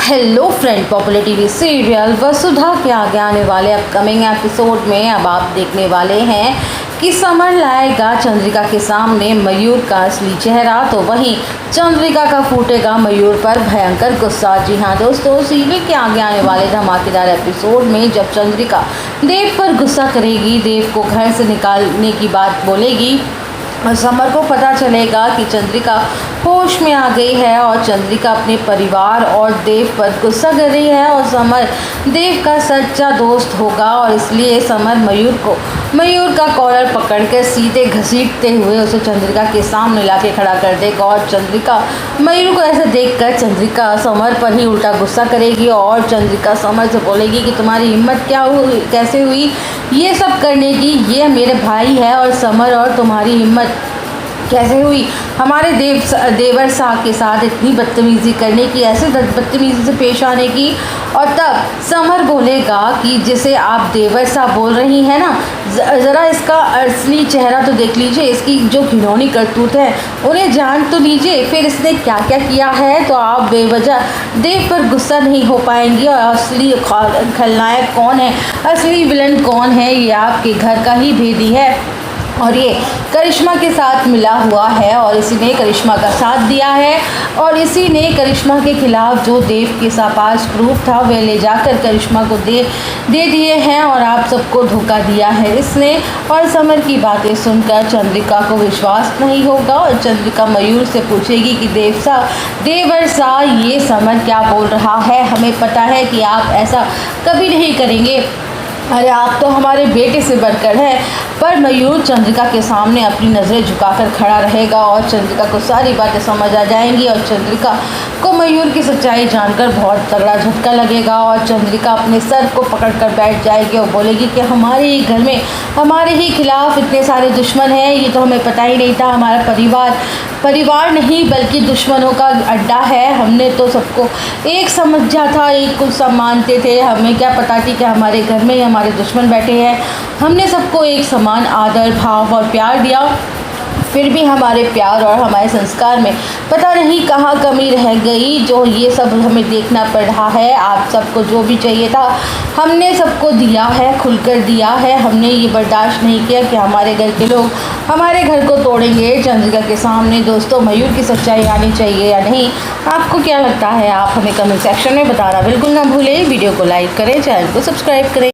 Hello friend, popular TV serial Vasudha के आगे आने वाले अपकमिंग एपिसोड में अब आप देखने वाले हैं कि समर लाएगा चंद्रिका के सामने मयूर का असली चेहरा। तो वहीं चंद्रिका का फूटेगा मयूर पर भयंकर गुस्सा। जी हाँ दोस्तों, सीरियल के आगे आने वाले धमाकेदार एपिसोड में जब चंद्रिका देव पर गुस्सा करेगी, देव को घर से निकालने की बात बोलेगी और समर को पता चलेगा कि चंद्रिका होश में आ गई है और चंद्रिका अपने परिवार और देव पर गुस्सा कर रही है और समर देव का सच्चा दोस्त होगा और इसलिए समर मयूर का कॉलर पकड़कर सीधे घसीटते हुए उसे चंद्रिका के सामने लाके खड़ा कर देगा और चंद्रिका मयूर को ऐसे देखकर चंद्रिका समर पर ही उल्टा गुस्सा करेगी और चंद्रिका समर से बोलेगी कि तुम्हारी हिम्मत क्या हुई, कैसे हुई ये सब करने की, ये मेरे भाई है और समर, और तुम्हारी हिम्मत कैसे हुई हमारे देवर साहब के साथ इतनी बदतमीज़ी करने की, ऐसे बदतमीज़ी से पेश आने की। और तब समर बोलेगा कि जिसे आप देवर साहब बोल रही हैं ना, ज़रा इसका असली चेहरा तो देख लीजिए, इसकी जो घिनौनी करतूत है उन्हें जान तो लीजिए, फिर इसने क्या क्या किया है। तो आप बेवजह देव पर गुस्सा नहीं हो पाएंगी और असली खलनायक कौन है, असली विलन कौन है, ये आपके घर का ही भेदी है और ये करिश्मा के साथ मिला हुआ है और इसी ने करिश्मा का साथ दिया है और इसी ने करिश्मा के खिलाफ जो देव के पास प्रूफ था वह ले जाकर करिश्मा को दे दिए हैं और आप सबको धोखा दिया है इसने। और समर की बातें सुनकर चंद्रिका को विश्वास नहीं होगा और चंद्रिका मयूर से पूछेगी कि देवर सा ये समर क्या बोल रहा है, हमें पता है कि आप ऐसा कभी नहीं करेंगे, अरे आप तो हमारे बेटे से बढ़कर है। पर मयूर चंद्रिका के सामने अपनी नज़रें झुकाकर खड़ा रहेगा और चंद्रिका को सारी बातें समझ आ जाएंगी और चंद्रिका को मयूर की सच्चाई जानकर बहुत तगड़ा झटका लगेगा और चंद्रिका अपने सर को पकड़कर बैठ जाएगी और बोलेगी कि हमारे ही घर में हमारे ही खिलाफ इतने सारे दुश्मन हैं, ये तो हमें पता ही नहीं था, हमारा परिवार नहीं बल्कि दुश्मनों का अड्डा है, हमने तो सबको एक समझा था, एक को सब मानते थे, हमें क्या पता थी कि हमारे घर में ही हमारे दुश्मन बैठे हैं। हमने सबको एक समान आदर भाव और प्यार दिया, फिर भी हमारे प्यार और हमारे संस्कार में पता नहीं कहाँ कमी रह गई, जो ये सब हमें देखना पड़ रहा है। आप सबको जो भी चाहिए था हमने सबको दिया है, खुलकर दिया है, हमने ये बर्दाश्त नहीं किया कि हमारे घर के लोग हमारे घर को तोड़ेंगे। चंद्रिका के सामने दोस्तों मयूर की सच्चाई आनी चाहिए या नहीं, आपको क्या लगता है? आप हमें कमेंट सेक्शन में बताना बिल्कुल ना भूलें। वीडियो को लाइक करें, चैनल को सब्सक्राइब करें।